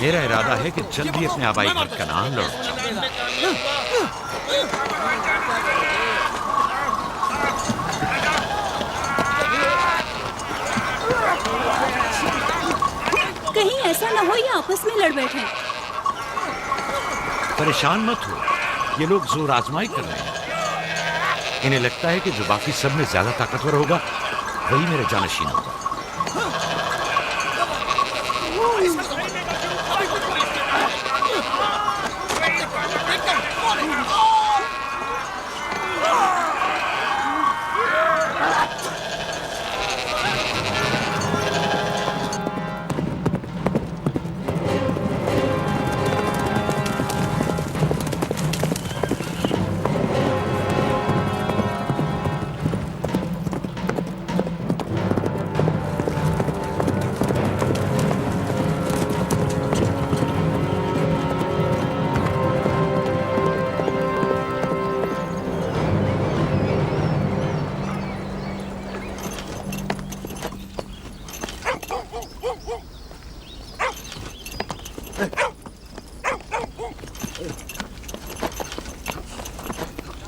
मेरा इरादा है कि जल्दी अपने आबाई घर कनान लौट जाऊं। कहीं ऐसा ना हो ये आपस में लड़ बैठे। परेशान मत हो, ये लोग जोर आजमाई कर रहे हैं। इन्हें लगता है कि जो बाकी सब में ज्यादा ताकतवर होगा वही मेरा जानशीन होगा।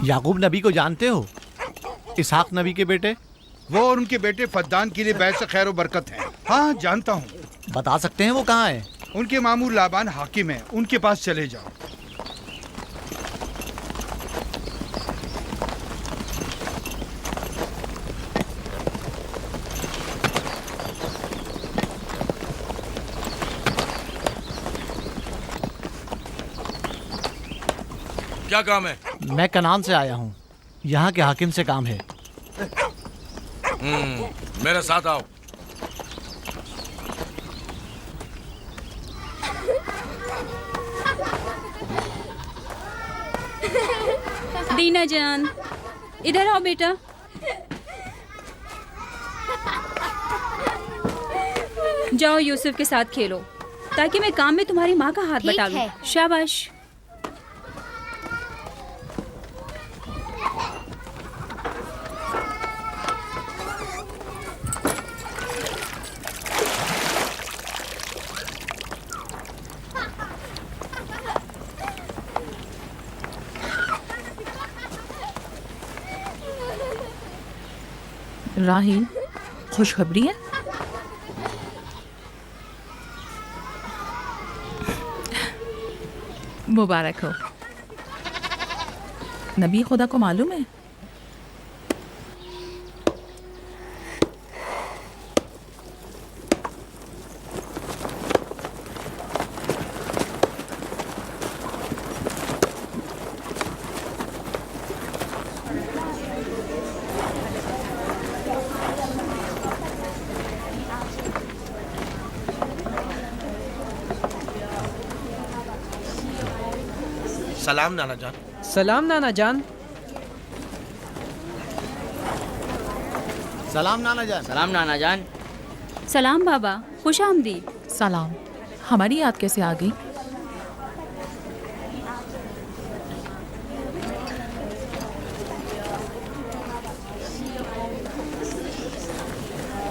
याकूब नबी को जानते हो? इसहाक नबी के बेटे। वो और उनके बेटे फद्दान के लिए बैत से खैर बरकत है। हाँ जानता हूँ। बता सकते हैं वो कहाँ है? उनके मामू लाबान हाकिम है, उनके पास चले जाओ। क्या काम है? मैं कनान से आया हूँ, यहाँ के हाकिम से काम है। मेरे साथ आओ। दीना जान, इधर आओ बेटा। जाओ यूसुफ के साथ खेलो ताकि मैं काम में तुम्हारी माँ का हाथ बटा लूं। शाबाश। राहील, खुशखबरी है? मुबारक हो। नबी खुदा को मालूम है? सलाम नाना जान। सलाम नाना जान। सलाम नाना जान। सलाम नाना जान। सलाम बाबा, खुश आमदीद। सलाम। हमारी याद कैसे आ गई?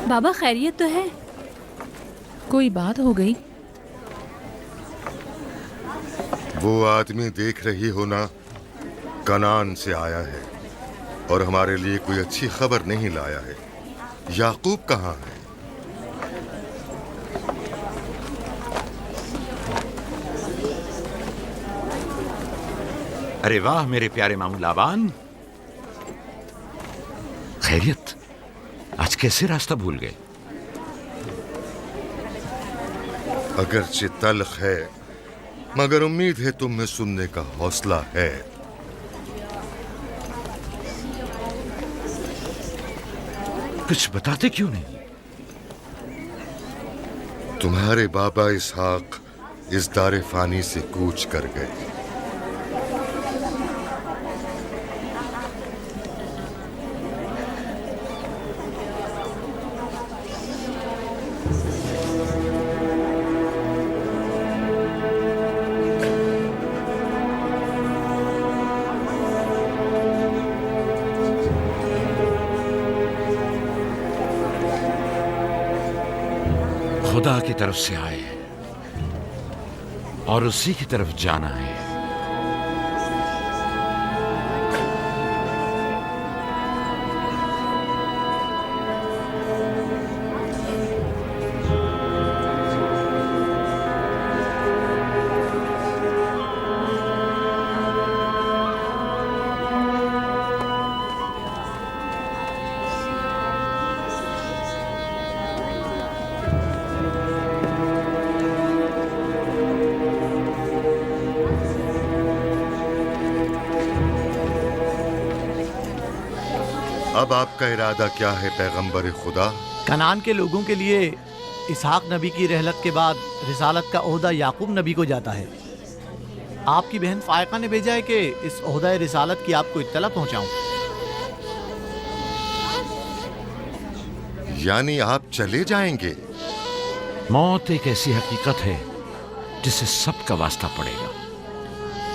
बाबा खैरियत तो है? कोई बात हो गई? वो आदमी देख रही हो ना, कनान से आया है और हमारे लिए कोई अच्छी खबर नहीं लाया है। याकूब कहाँ है? अरे वाह मेरे प्यारे मामू लाबान, खैरियत? आज कैसे रास्ता भूल गए? अगरचे तल्ख है मगर उम्मीद है तुम में सुनने का हौसला है। कुछ बताते क्यों नहीं? तुम्हारे बाबा इसहाक इस दारे फानी से कूच कर गए। खुदा की तरफ से आए हैं। और उसी की तरफ जाना है। अब आपका इरादा क्या है पैगंबर खुदा? कनान के लोगों के लिए इसहाक नबी की रहलत के बाद रिसालत का ओहदा याकूब नबी को जाता है। आपकी बहन फायका ने भेजा है कि इस ओहदा रिसालत की आपको इत्तला पहुंचाऊं। यानी आप चले जाएंगे? मौत एक ऐसी हकीकत है जिससे सबका वास्ता पड़ेगा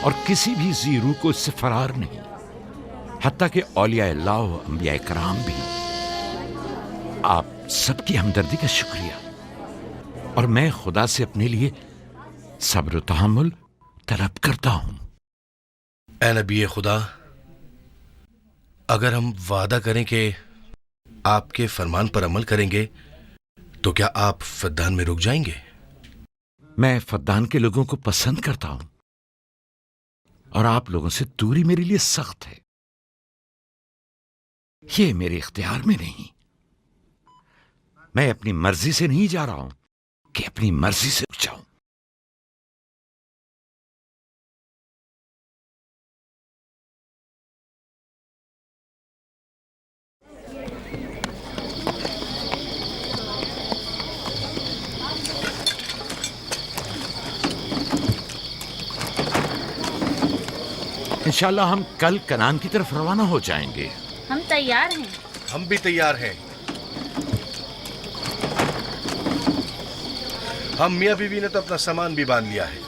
और किसी भी जी रूह को इससे फरार नहीं, हत्ता कि औलिया अल्लाह व अंबिया कराम भी। आप सबकी हमदर्दी का शुक्रिया, और मैं खुदा से अपने लिए सब्र व तहम्मुल तलब करता हूं। ए नबी खुदा, अगर हम वादा करें कि आपके फरमान पर अमल करेंगे तो क्या आप फद्दान में रुक जाएंगे? मैं फद्दान के लोगों को पसंद करता हूं और आप लोगों से दूरी मेरे लिए सख्त है। ये मेरे इख्तियार में नहीं। मैं अपनी मर्जी से नहीं जा रहा हूं कि अपनी मर्जी से रुक जाऊं। इंशाल्लाह हम कल कनान की तरफ रवाना हो जाएंगे। हम तैयार हैं। हम भी तैयार हैं। हम मियाँ बीवी ने तो अपना सामान भी बांध लिया है।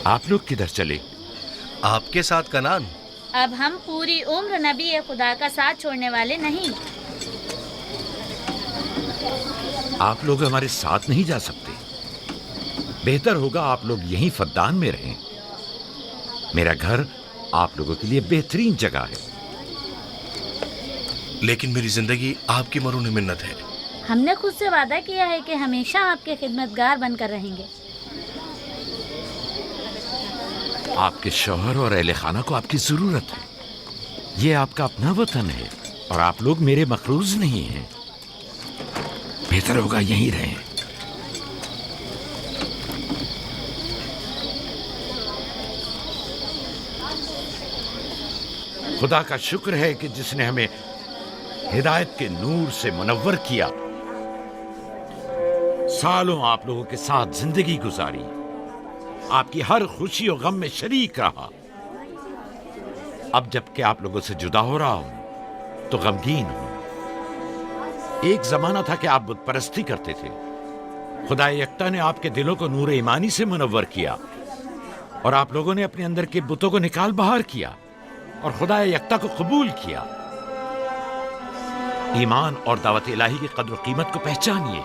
आप लोग किधर चले? आपके साथ कनान। अब हम पूरी उम्र नबी खुदा का साथ छोड़ने वाले नहीं। आप लोग हमारे साथ नहीं जा सकते। बेहतर होगा आप लोग यहीं फद्दान में रहें। मेरा घर आप लोगों के लिए बेहतरीन जगह है। लेकिन मेरी जिंदगी आपकी मरून मिन्नत है। हमने खुद से वादा किया है कि हमेशा आपके खिदमतगार बनकर रहेंगे। आपके शौहर और अहले खाना को आपकी जरूरत है। ये आपका अपना वतन है और आप लोग मेरे मखरूज नहीं हैं। बेहतर होगा यहीं रहें। खुदा का शुक्र है कि जिसने हमें हिदायत के नूर से मुनव्वर किया। सालों आप लोगों के साथ जिंदगी गुजारी, आपकी हर खुशी और गम में शरीक रहा। अब जबकि आप लोगों से जुदा हो रहा हूं तो गमगीन हूं। एक जमाना था कि आप बुत परस्ती करते थे। खुदा यकता ने आपके दिलों को नूर ईमानी से मुनव्वर किया और आप लोगों ने अपने अंदर के बुतों को निकाल बाहर किया और खुदा यकता को कबूल किया। ईमान और दावत इलाही की कद्र कीमत को पहचानिए।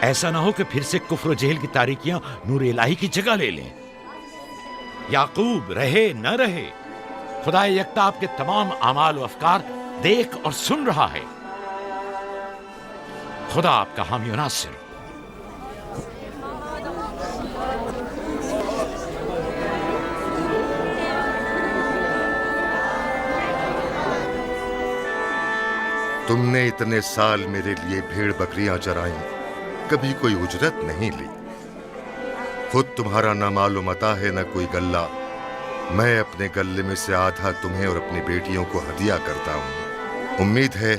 ऐसा ना हो कि फिर से कुफ्र जेल की तारीकियां नूर इलाही की जगह ले लें। याकूब रहे न रहे, खुदा यकता आपके तमाम अमाल और अफकार देख और सुन रहा है। खुदा आपका हामी और नासिर। तुमने इतने साल मेरे लिए भेड़ बकरियां चराई, कभी कोई उजरत नहीं ली। खुद तुम्हारा ना मालूम मता है न कोई गल्ला। मैं अपने गल्ले में से आधा तुम्हें और अपनी बेटियों को हदिया करता हूं। उम्मीद है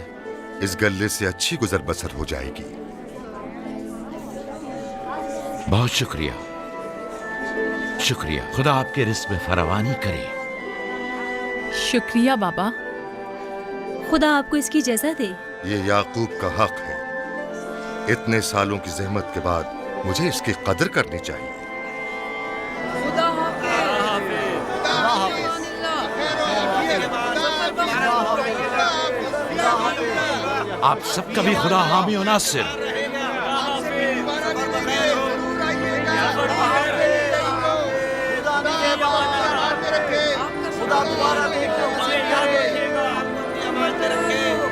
इस गल्ले से अच्छी गुजर बसर हो जाएगी। बहुत शुक्रिया, शुक्रिया। खुदा आपके रिस्क में फरावानी करे। शुक्रिया बाबा। खुदा आपको इसकी जज़ा दे। ये याकूब का हक है। इतने सालों की जहमत के बाद मुझे इसकी कदर करनी चाहिए। आप सबका भी खुदा हामी और नासिर।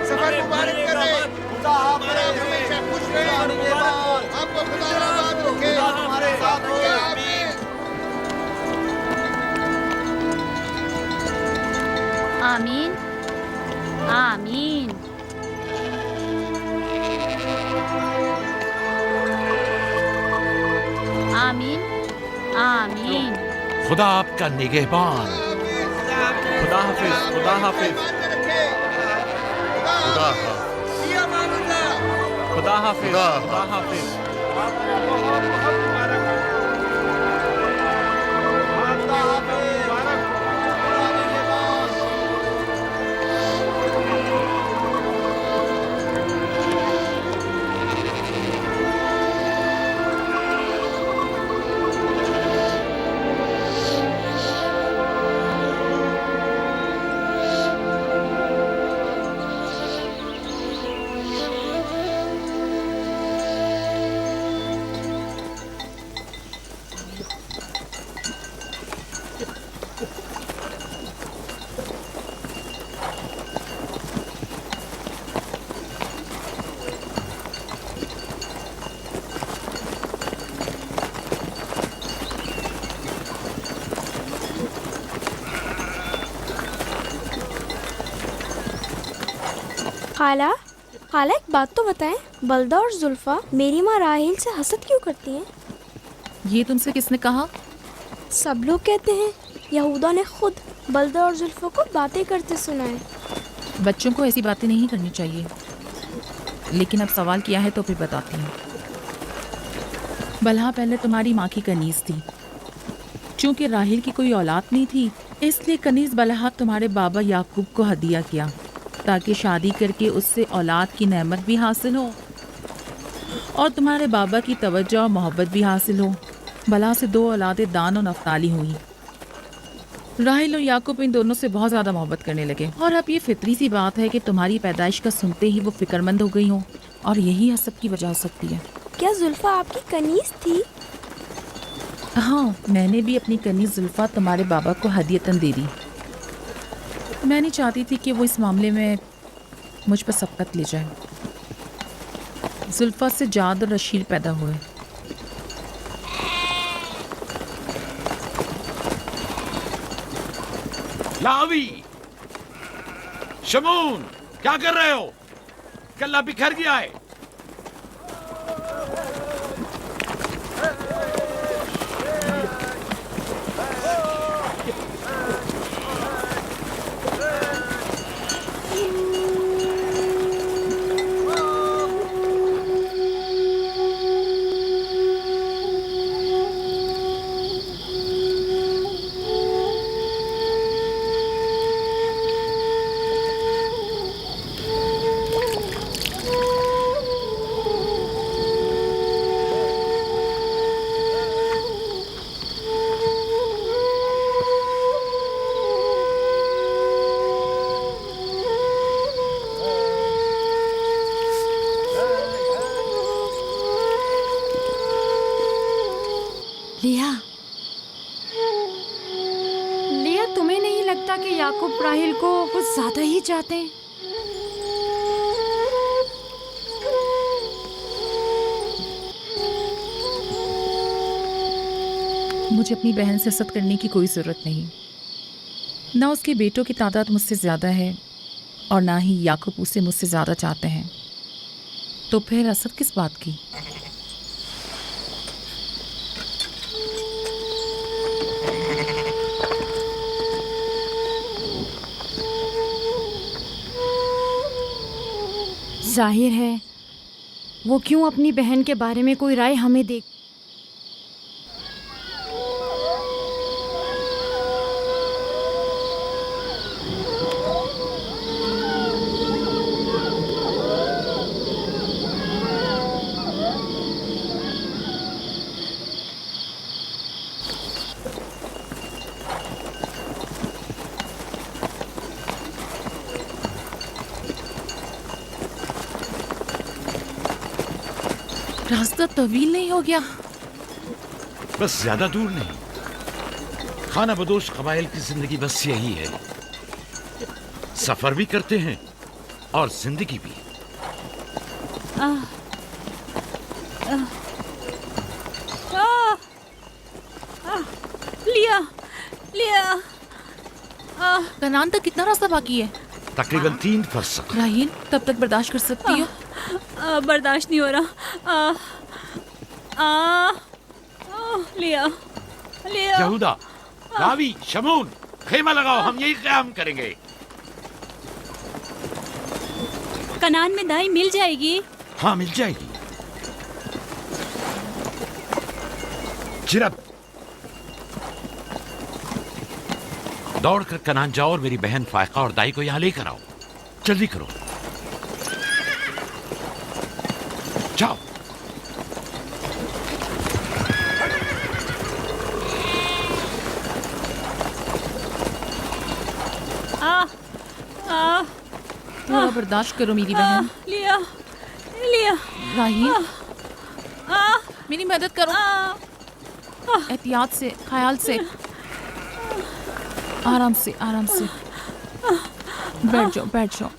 सफर मुबारक करे। हमेशा खुश रहे। आपको खुदा आबाद रखे। हमारे साथ रखे। आमीन आमीन। आमीन आमीन। खुदा आपका निगहबान। खुदा हाफिज, खुदा हाफिज, खुदा हाफिज। खुदा हाफिज, खुदा खुदा हाफिज। खाला, खाला एक बात तो बताएं, बल्दा और जुल्फा मेरी माँ राहेल से हसद क्यों करती हैं? ये तुमसे किसने कहा? सब लोग कहते हैं यहूदा ने खुद बल्दा और जुल्फा को बातें करते सुना है। बच्चों को ऐसी बातें नहीं करनी चाहिए, लेकिन अब सवाल किया है तो फिर बताती हूँ। बलहा पहले तुम्हारी माँ की कनीज थी। चूँकि राहेल की कोई औलाद नहीं थी, इसलिए कनीज बलहा तुम्हारे बाबा याकूब को हदिया किया, ताकि शादी करके उससे औलाद की नेमत भी हासिल हो और तुम्हारे बाबा की तवज्जो और मोहब्बत भी हासिल हो। बलहा से 2 औलादें दान और नफ्ताली हुई। राहेल और याकूब इन दोनों से बहुत ज़्यादा मोहब्बत करने लगे, और अब ये फितरी सी बात है कि तुम्हारी पैदाइश का सुनते ही वो फिक्रमंद हो गई हो, और यही हसद की वजह हो सकती है। क्या जुल्फा आपकी कनीज थी? हाँ, मैंने भी अपनी कनीज जुल्फा तुम्हारे बाबा को हदियतन दे दी। मैं नहीं चाहती थी कि वो इस मामले में मुझ पर सबकत ले जाए। जुल्फा से जाद और रशील पैदा हुए। लावी, शमून, क्या कर रहे हो? कल्ला बिखर गया है। लिया, तुम्हें नहीं लगता कि याकूब राहेल को कुछ ज्यादा ही चाहते हैं? मुझे अपनी बहन से हसद करने की कोई ज़रूरत नहीं। ना उसके बेटों की तादाद मुझसे ज़्यादा है और ना ही याकूब उसे मुझसे ज़्यादा चाहते हैं, तो फिर हसद किस बात की? जाहिर है वो क्यों अपनी बहन के बारे में कोई राय हमें दे। रास्ता तवील नहीं हो गया? बस ज्यादा दूर नहीं। खाना बदोश कबाइल की जिंदगी बस यही है, सफर भी करते हैं और जिंदगी भी। लिया लिया। कनान तक कितना रास्ता बाकी है? तकरीबन 3 फरसख। राहील, तब तक बर्दाश्त कर सकती हो? बर्दाश्त नहीं हो रहा। लिया लिया। यहूदा, रावी, शमून, खेमा लगाओ, हम यही क़याम करेंगे। कनान में दाई मिल जाएगी? हाँ, मिल जाएगी। चिरब, दौड़कर कनान जाओ और मेरी बहन फायका और दाई को यहाँ लेकर आओ। जल्दी करो, जाओ। थोड़ा बर्दाश्त करो मेरी बहन। लिया लिया। राहील, मेरी मदद करो। एहतियात से, ख्याल से, आराम से, आराम से। बैठ जाओ, बैठ जाओ।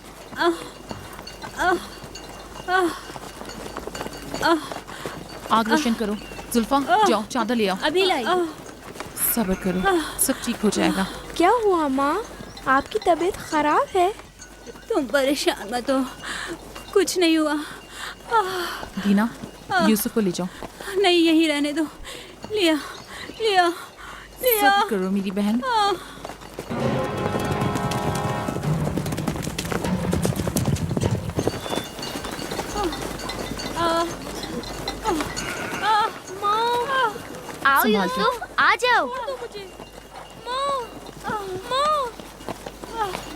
आग रोशन करो। जुल्फा, जाओ चादर ले आओ। अभी लाई। सब्र करो, सब ठीक हो जाएगा। क्या हुआ माँ? आपकी तबीयत खराब है? तुम परेशान मत हो, कुछ नहीं हुआ। दीना, यूसुफ को ले जाओ। नहीं, यहीं रहने दो। लिया लिया लिया। सब्र करो मेरी बहन। आओ संभाल के। यूसुफ, आ जाओ।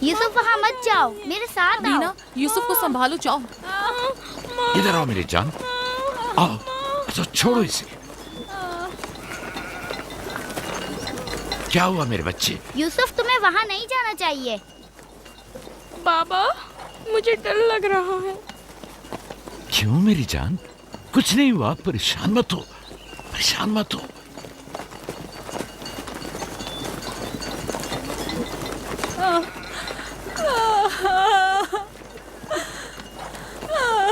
यूसुफ वहाँ मत जाओ, मेरे साथ आओ। दीना, यूसुफ को संभालो, जाओ। इधर आओ मेरी जान, आओ। अच्छा, छोड़ो इसे। क्या हुआ मेरे बच्चे? यूसुफ, तुम्हें वहाँ नहीं जाना चाहिए। बाबा, मुझे डर लग रहा है। क्यों मेरी जान? कुछ नहीं हुआ, परेशान मत हो, परेशान मत हो।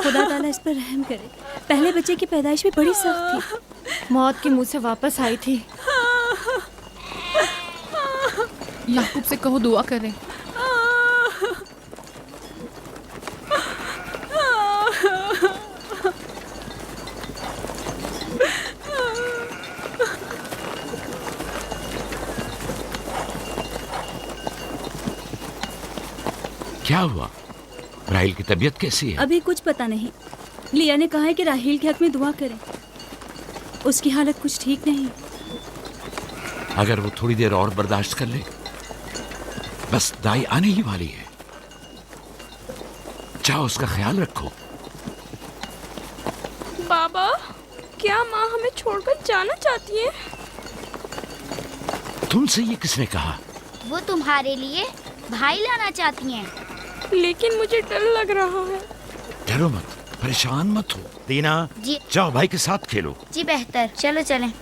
खुदा ताला इस पर रहम करे। पहले बच्चे की पैदाइश भी बड़ी सख्त थी, मौत के मुंह से वापस आई थी। याकूब से कहो दुआ करें। क्या हुआ? राहिल की तबीयत कैसी है? अभी कुछ पता नहीं। लिया ने कहा है कि राहील के हक में दुआ करें। उसकी हालत कुछ ठीक नहीं। अगर वो थोड़ी देर और बर्दाश्त कर ले, बस दाई आने ही वाली है। जाओ, उसका ख्याल रखो। बाबा, क्या माँ हमें छोड़कर जाना चाहती है? तुमसे ये किसने कहा? वो तुम्हारे लिए भाई लाना चाहती हैं। लेकिन मुझे डर लग रहा है। डरो मत, परेशान मत हो। दीना, जी। जाओ भाई के साथ खेलो। जी बेहतर, चलो चलें।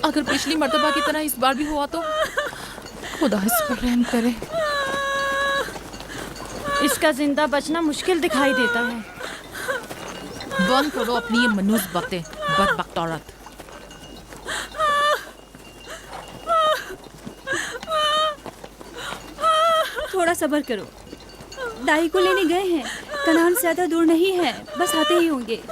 अगर पिछली मर्तबा की तरह इस बार भी हुआ तो खुदा इस पर रहम करे। इसका जिंदा बचना मुश्किल दिखाई देता है। बंद करो अपनी ये मनूस बातें, बदबख्त औरत। थोड़ा सब्र करो, दाई को लेने गए हैं। कनान से ज्यादा दूर नहीं है, बस आते ही होंगे।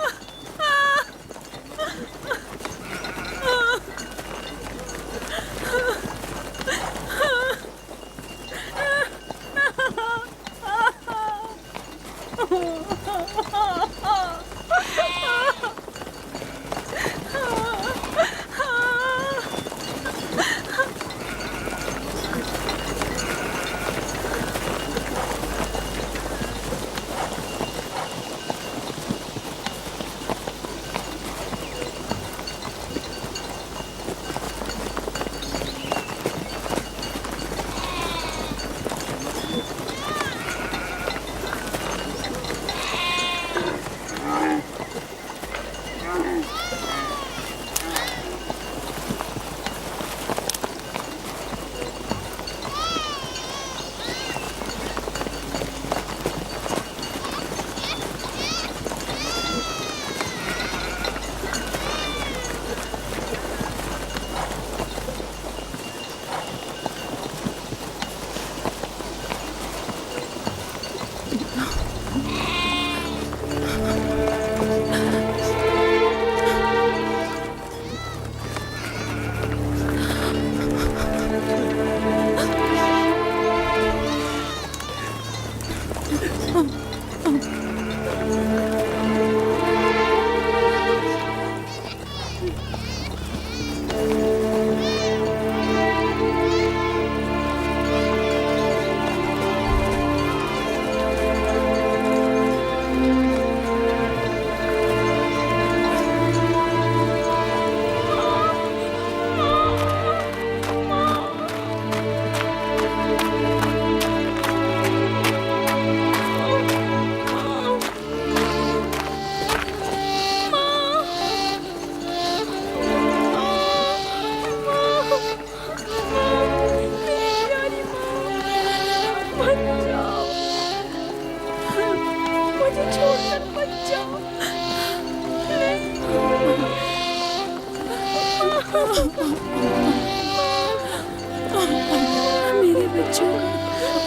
मेरे बच्चों का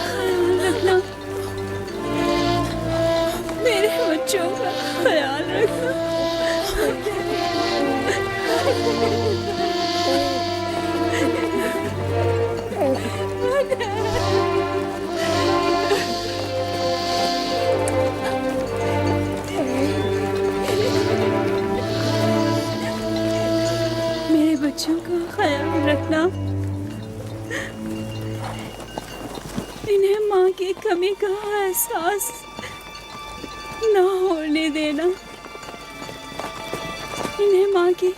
ख्याल रखना, मेरे बच्चों का ख्याल रखना। मेरे बच्चों का ख्याल रखना, इन्हें माँ की कमी का एहसास ना होने देना, इन्हें माँ की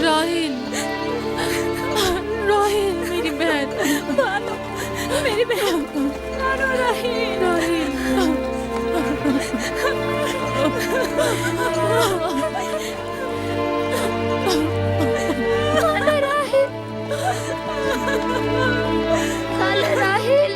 राहिल, राहिल मेरी बहन, भानु, मेरी बहन भानु, राहिल, खाला राहिल,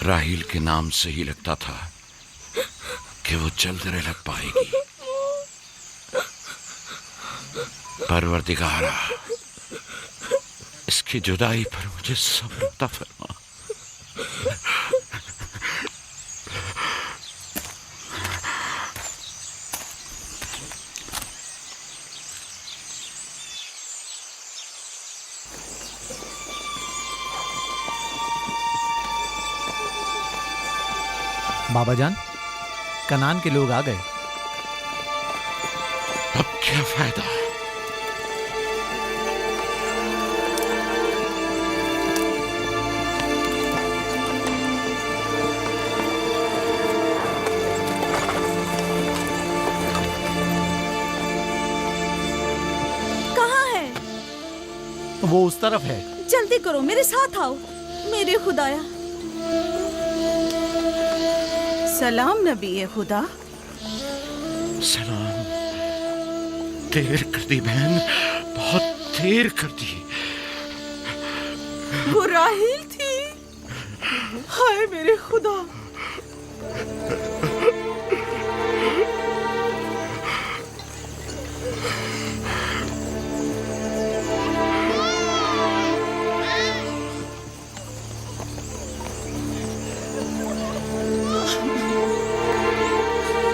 राहील के नाम से ही लगता था कि वो जल्द लग पाएगी। परवरदिगारा, इसकी जुदाई पर मुझे सब्र अता फरमा। बाबा जान, कनान के लोग आ गए। अब क्या फायदा? कहाँ है? वो उस तरफ है। जल्दी करो, मेरे साथ आओ। मेरे खुदाया। सलाम नबी खुदा। सलाम। देर कर दी बहन, बहुत देर कर दी। वो राहील थी। हाय मेरे खुदा।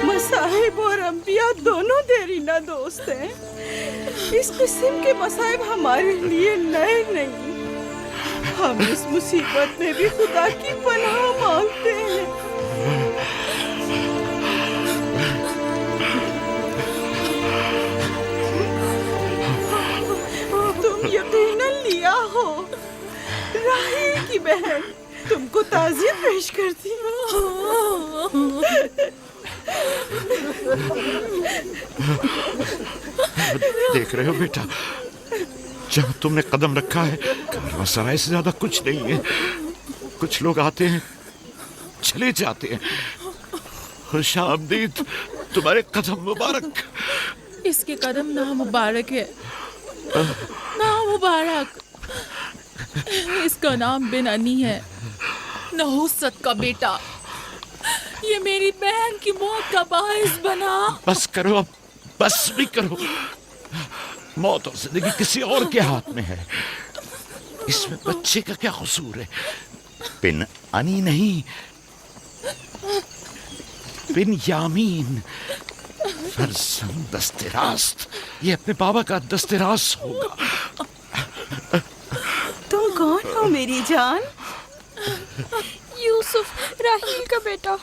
मसाहिब और अंबिया दोनों देरीना दोस्त हैं। इस किस्म के मसाइब हमारे लिए नए नहीं। हम इस मुसीबत में भी खुदा की पनाह मांगते हैं। तुम यकीनन लिया हो। राहील की बहन तुमको ताज़ियत पेश करती हूँ। देख रहे हो बेटा, जहाँ तुमने कदम रखा है कारवांसराय से ज्यादा कुछ नहीं है। कुछ लोग आते हैं, चले जाते हैं। खुशामदीद तुम्हारे कदम मुबारक। इसके कदम ना मुबारक है, ना मुबारक। इसका नाम बिन अनी है, नहुसत का बेटा। ये मेरी बहन की मौत का बाइस बना। बस करो अब, बस भी करो। मौत और जिंदगी किसी और के हाथ में है। इसमें बच्चे का क्या कसूर है? बिन अनी नहीं, बिन यामीन, फरजंद दस्तरास्त, ये अपने बाबा का दस्तरास होगा। तुम कौन हो मेरी जान? यूसुफ, राहील का बेटा।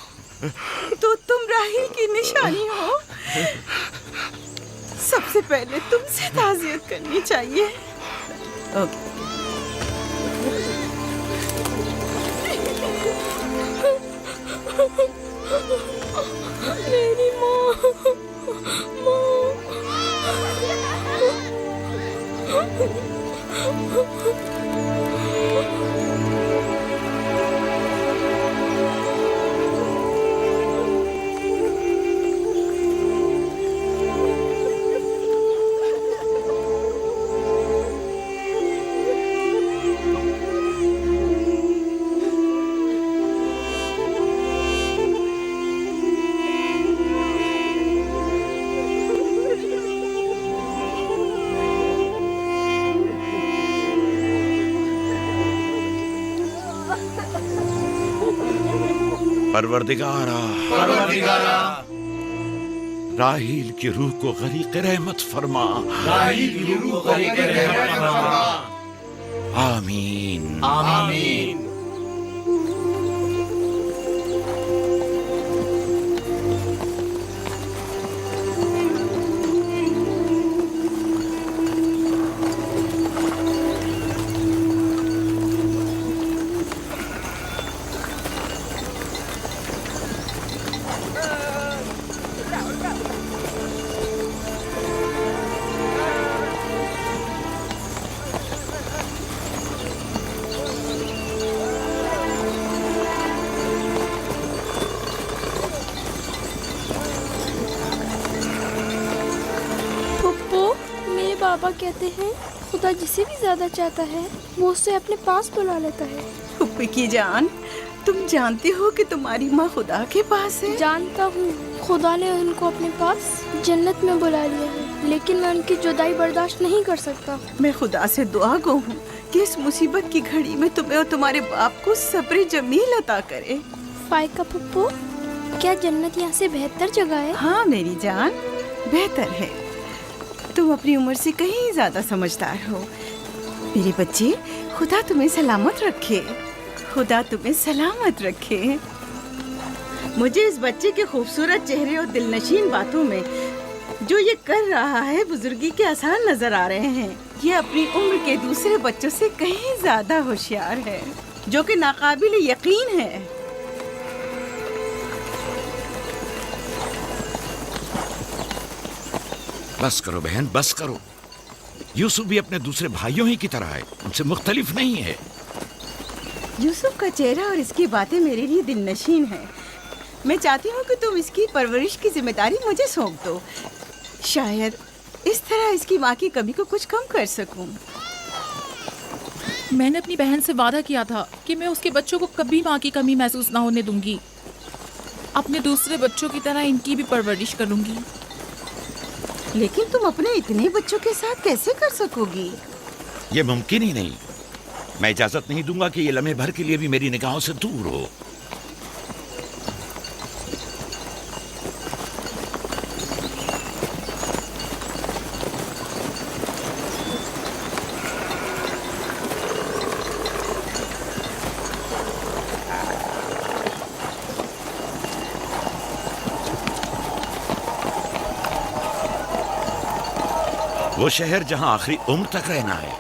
तो तुम राहील की निशानी हो। सबसे पहले तुमसे ताज़ियत करनी चाहिए। ओके। मेरी माँ, परवरदिगारा, राहील की रूह को गरीक़ रहमत फरमा। आमीन आमीन। पापा कहते हैं खुदा जिसे भी ज्यादा चाहता है वो उसे अपने पास बुला लेता है। फुप्पी की जान, तुम जानती हो कि तुम्हारी माँ खुदा के पास है? जानता हूँ, खुदा ने उनको अपने पास जन्नत में बुला लिया है, लेकिन मैं उनकी जुदाई बर्दाश्त नहीं कर सकता। मैं खुदा से दुआ गो हूँ कि इस मुसीबत की घड़ी में तुम्हें और तुम्हारे बाप को सब्र जमील अता करे। फायका पप्पू, क्या जन्नत यहाँ से बेहतर जगह है? हाँ मेरी जान, बेहतर है। तुम अपनी उम्र से कहीं ज्यादा समझदार हो। मेरे बच्चे, खुदा तुम्हें सलामत रखे, खुदा तुम्हें सलामत रखे। मुझे इस बच्चे के खूबसूरत चेहरे और दिलनशीन बातों में जो ये कर रहा है बुजुर्गी के आसार नजर आ रहे हैं। ये अपनी उम्र के दूसरे बच्चों से कहीं ज्यादा होशियार है, जो कि नाकाबिल यकीन है। बस करो बहन, बस करो। यूसुफ भी अपने दूसरे भाइयों ही की तरह है, उनसे मुख्तलिफ नहीं है। यूसुफ का चेहरा और इसकी बातें मेरे लिए दिलनशीन है। मैं चाहती हूँ कि तुम इसकी परवरिश की जिम्मेदारी मुझे सौंप दो। शायद इस तरह इसकी माँ की कमी को कुछ कम कर सकूं। मैंने अपनी बहन से वादा किया था कि मैं उसके बच्चों को कभी माँ की कमी महसूस ना होने दूंगी। अपने दूसरे बच्चों की तरह इनकी भी परवरिश करूंगी। लेकिन तुम अपने इतने बच्चों के साथ कैसे कर सकोगी? ये मुमकिन ही नहीं। मैं इजाजत नहीं दूंगा कि ये लम्हे भर के लिए भी मेरी निगाहों से दूर हो। वो शहर जहां आखिरी उम्र तक रहना है।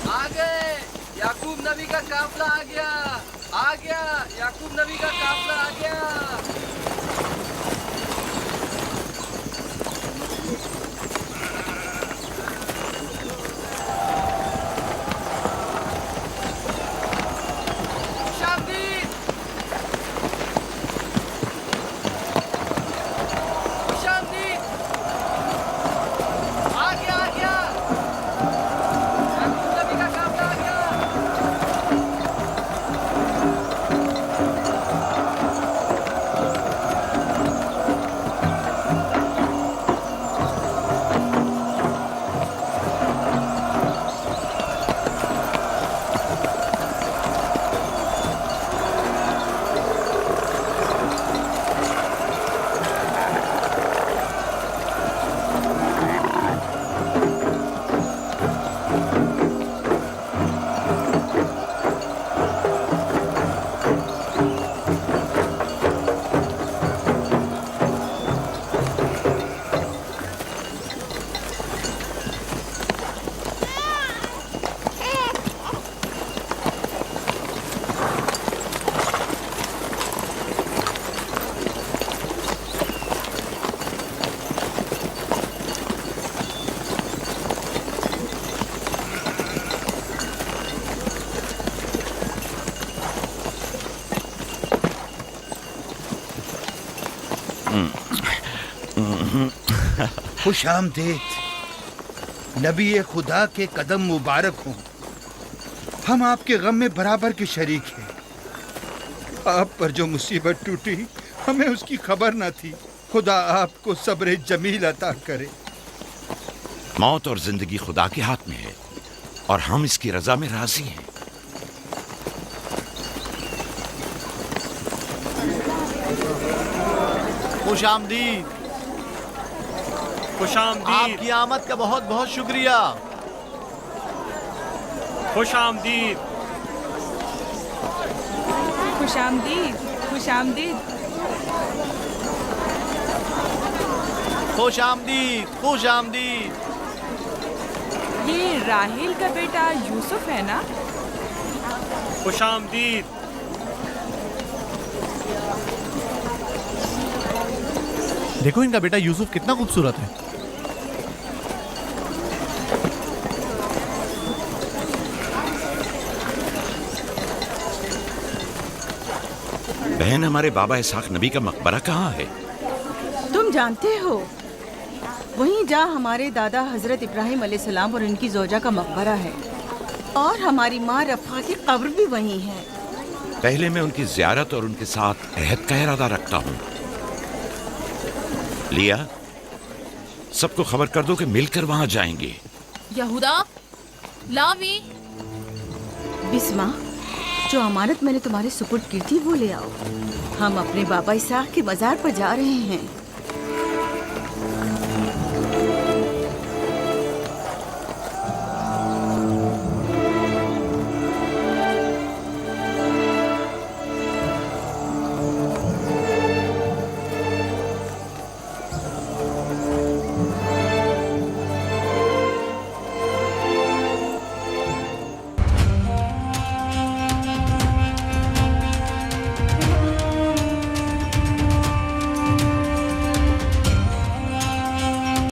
आ गए, याकूब नबी का काफला आ गया, आ गया, याकूब नबी का काफला आ गया। खुश आमदीद, नबी खुदा के कदम मुबारक हों। हम आपके गम में बराबर के शरीक हैं। आप पर जो मुसीबत टूटी हमें उसकी खबर न थी। खुदा आपको सब्र जमील अता करे। मौत और जिंदगी खुदा के हाथ में है और हम इसकी रजा में राजी हैं। खुश आमदीद। खुश आमदीद। आपकी आमद का बहुत बहुत शुक्रिया। खुश आमदीद। खुश आमदीद, खुश आमदीद। खुश आमदीद, खुश आमदीद। ये राहेल का बेटा यूसुफ है ना? खुश आमदीद। देखो इनका बेटा यूसुफ कितना खूबसूरत है। बहन, हमारे बाबा इसहाक नबी का मकबरा कहाँ है? तुम जानते हो, वहीं जा हमारे दादा हजरत इब्राहिम अलैहिस्सलाम और उनकी जोजा का मकबरा है, और हमारी माँ रफ़ा की कब्र भी वहीं है। पहले मैं उनकी ज़ियारत और उनके साथ अहद का इरादा रखता हूँ। लिया, सबको खबर कर दो कि मिलकर वहां जाएंगे। यहूदा, लावी। बिस्मा, जो अमानत मैंने तुम्हारे सुपुर्द की थी वो ले आओ। हम अपने बाबा इसहाक के मजार पर जा रहे हैं।